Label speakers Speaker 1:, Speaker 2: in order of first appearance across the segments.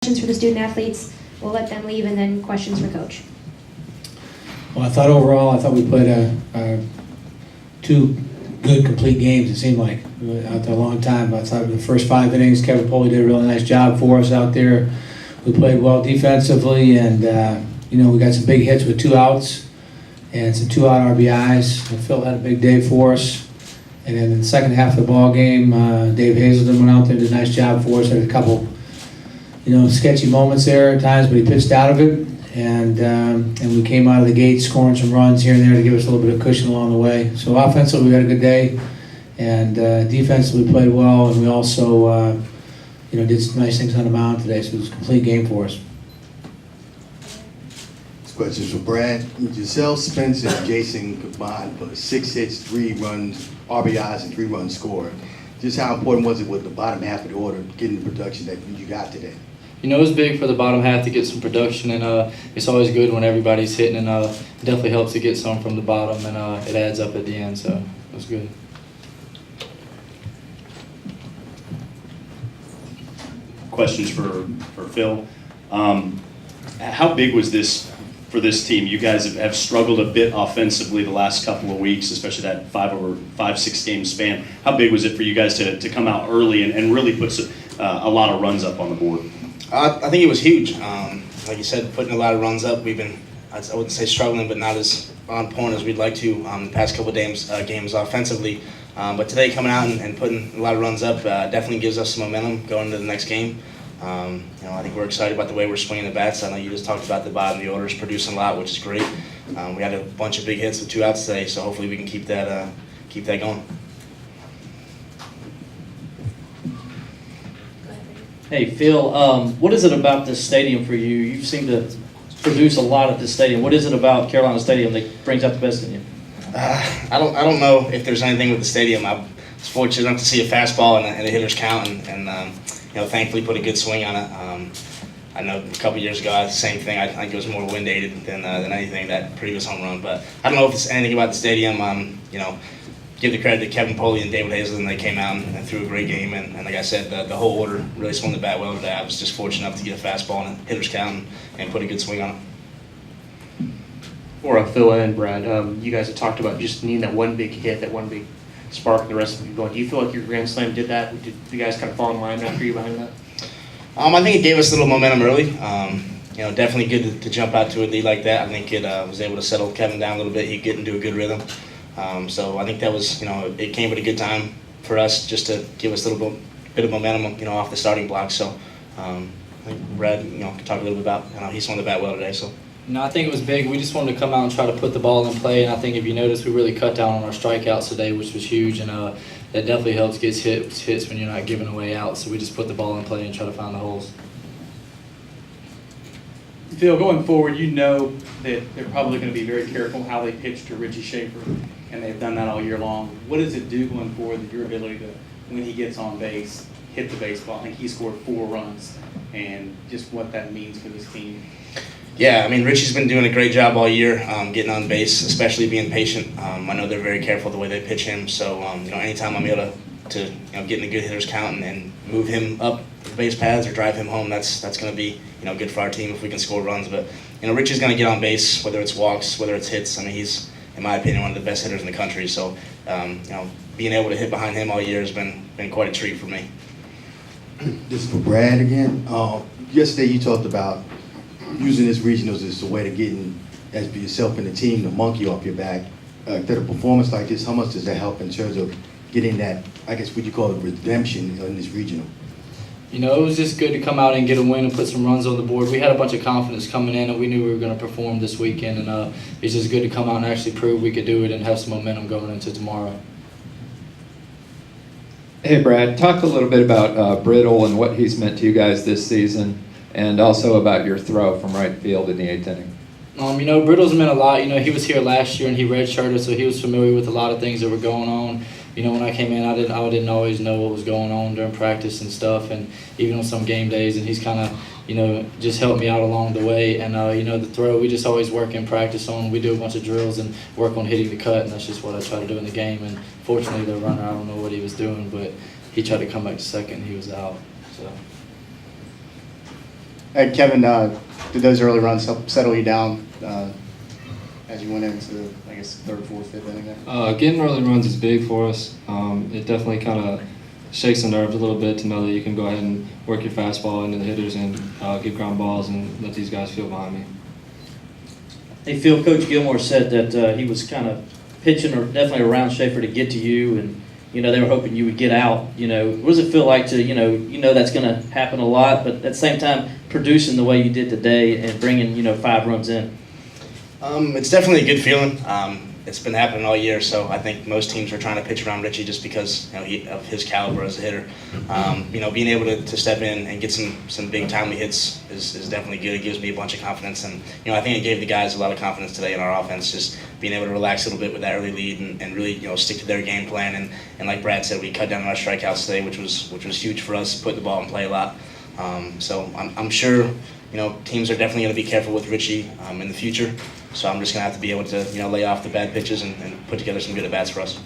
Speaker 1: questions for the student athletes. We'll let them leave, and then questions for Coach.
Speaker 2: Well, I thought overall, we played two good, complete games, it seemed like. Out there a long time. I thought the first 5 innings, Kevin Pohle did a really nice job for us out there. We played well defensively, and we got some big hits with 2 outs and some 2-out RBIs. And Phil had a big day for us. And then in the second half of the ball game, Dave Hazelton went out there and did a nice job for us. Had a couple, sketchy moments there at times, but he pitched out of it. And we came out of the gate scoring some runs here and there to give us a little bit of cushion along the way. So offensively, we had a good day, and defensively we played well, and we also did some nice things on the mound today. So it was a complete game for us.
Speaker 3: This question is for Brad. Giselle, Spencer, and Jason combined for 6 hits, 3 runs, RBIs, and 3 runs scored. Just how important was it with the bottom half of the order getting the production that you got today?
Speaker 4: It was big for the bottom half to get some production, and it's always good when everybody's hitting, and it definitely helps to get some from the bottom, and it adds up at the end, so it was good.
Speaker 5: Questions for Phil. How big was this for this team? You guys have struggled a bit offensively the last couple of weeks, especially that 5-6 game span. How big was it for you guys to come out early and really put a lot of runs up on the board?
Speaker 6: I think it was huge. Like you said, putting a lot of runs up. We've been, I wouldn't say struggling, but not as on point as we'd like to the past couple of games offensively. But today coming out and putting a lot of runs up definitely gives us some momentum going into the next game. I think we're excited about the way we're swinging the bats. I know you just talked about the bottom of the order is producing a lot, which is great. We had a bunch of big hits with 2 outs today, so hopefully we can keep that going.
Speaker 7: Hey, Phil, what is it about this stadium for you? You seem to produce a lot at this stadium. What is it about Carolina Stadium that brings out the best in you?
Speaker 6: I don't know if there's anything with the stadium. I was fortunate enough to see a fastball and a hitter's count, and thankfully put a good swing on it. I know a couple years ago, the same thing. I think it was more wind aided than anything, that previous home run. But I don't know if it's anything about the stadium. Give the credit to Kevin Pohle and David Hazelton. They came out and threw a great game, and like I said, the whole order really swung the bat well today. I was just fortunate enough to get a fastball and a hitter's count and put a good swing on it.
Speaker 8: For Phil and Brad, you guys have talked about just needing that one big hit, that one big spark, and the rest of you going. Do you feel like your Grand Slam did that? Did you guys kind of fall in line after you behind that?
Speaker 6: I think it gave us a little momentum early. Definitely good to jump out to a lead like that. I think it was able to settle Kevin down a little bit. He'd get into a good rhythm. So I think that was, it came at a good time for us just to give us a little bit of momentum, off the starting block. So I think Brad, could talk a little bit about, he swung the bat well today. So.
Speaker 4: I think it was big. We just wanted to come out and try to put the ball in play, and I think if you notice, we really cut down on our strikeouts today, which was huge, and that definitely helps get hits when you're not giving away out. So we just put the ball in play and try to find the holes.
Speaker 9: Phil, going forward, that they're probably going to be very careful how they pitch to Richie Schaefer, and they've done that all year long. What does it do going forward that your ability to, when he gets on base, hit the baseball? I think he scored 4 runs, and just what that means for this team.
Speaker 6: Yeah, Richie's been doing a great job all year getting on base, especially being patient. I know they're very careful the way they pitch him, so anytime I'm able to get in a good hitter's count and move him up the base paths or drive him home, that's going to be good for our team if we can score runs. But Richie's going to get on base, whether it's walks, whether it's hits. He's, in my opinion, one of the best hitters in the country. So being able to hit behind him all year has been quite a treat for me.
Speaker 3: This is for Brad again. Yesterday you talked about using this regionals as a way to get as for yourself and the team, the monkey off your back. That a performance like this, how much does that help in terms of getting that, I guess, what you call it, redemption in this regional?
Speaker 4: It was just good to come out and get a win and put some runs on the board. We had a bunch of confidence coming in, and we knew we were going to perform this weekend, and it's just good to come out and actually prove we could do it and have some momentum going into tomorrow.
Speaker 10: Hey, Brad, talk a little bit about Brittle and what he's meant to you guys this season, and also about your throw from right field in the 8th inning.
Speaker 4: Brittle's meant a lot. He was here last year and he redshirted, so he was familiar with a lot of things that were going on. When I came in, I didn't always know what was going on during practice and stuff, and even on some game days. And he's kind of, just helped me out along the way. And the throw, we just always work in practice on. We do a bunch of drills and work on hitting the cut, and that's just what I try to do in the game. And fortunately, the runner, I don't know what he was doing, but he tried to come back to second. He was out. So.
Speaker 11: Hey, Kevin, did those early runs help settle you down as you went into, I guess, third, fourth, fifth inning there?
Speaker 12: Getting early runs is big for us. It definitely kind of shakes the nerves a little bit to know that you can go ahead and work your fastball into the hitters and get ground balls and let these guys feel behind me.
Speaker 7: Hey, Phil, Coach Gilmore said that he was kind of pitching or definitely around Schaefer to get to you, and they were hoping you would get out. What does it feel like to that's going to happen a lot, but at the same time producing the way you did today and bringing 5 runs in?
Speaker 6: It's definitely a good feeling. It's been happening all year, so I think most teams are trying to pitch around Richie just because of his caliber as a hitter. Being able to step in and get some big timely hits is definitely good. It gives me a bunch of confidence, and I think it gave the guys a lot of confidence today in our offense. Just being able to relax a little bit with that early lead and really stick to their game plan. And like Brad said, we cut down on our strikeouts today, which was huge for us. Put the ball in play a lot. So I'm sure teams are definitely going to be careful with Richie in the future. So I'm just going to have to be able to lay off the bad pitches and put together some good at-bats for us.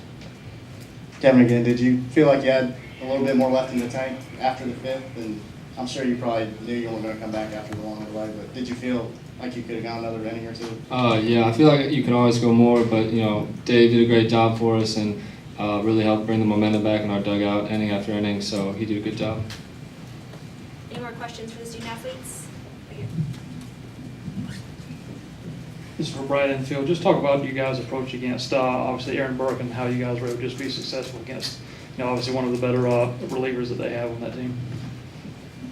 Speaker 11: Kevin, again, did you feel like you had a little bit more left in the tank after the fifth? And I'm sure you probably knew you weren't going to come back after the long delay, but did you feel like you could have gone another inning or two?
Speaker 12: Yeah, I feel like you can always go more, but Dave did a great job for us and really helped bring the momentum back in our dugout inning after inning, so he did a good job.
Speaker 1: Any more questions for the student athletes? Right here.
Speaker 13: This is for Brad and Phil. Just talk about you guys' approach against obviously Aaron Burke and how you guys were able to just be successful against obviously one of the better relievers that they have on that team.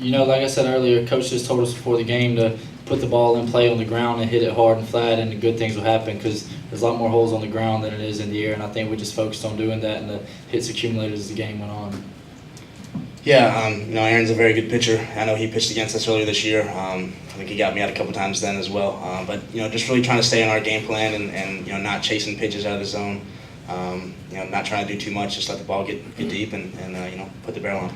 Speaker 4: Like I said earlier, Coach just told us before the game to put the ball in play on the ground and hit it hard and flat, and the good things will happen because there's a lot more holes on the ground than it is in the air, and I think we just focused on doing that, and the hits accumulated as the game went on.
Speaker 6: Yeah, Aaron's a very good pitcher. I know he pitched against us earlier this year. I think he got me out a couple times then as well. But just really trying to stay on our game plan and not chasing pitches out of the zone. Not trying to do too much, just let the ball get deep and put the barrel on.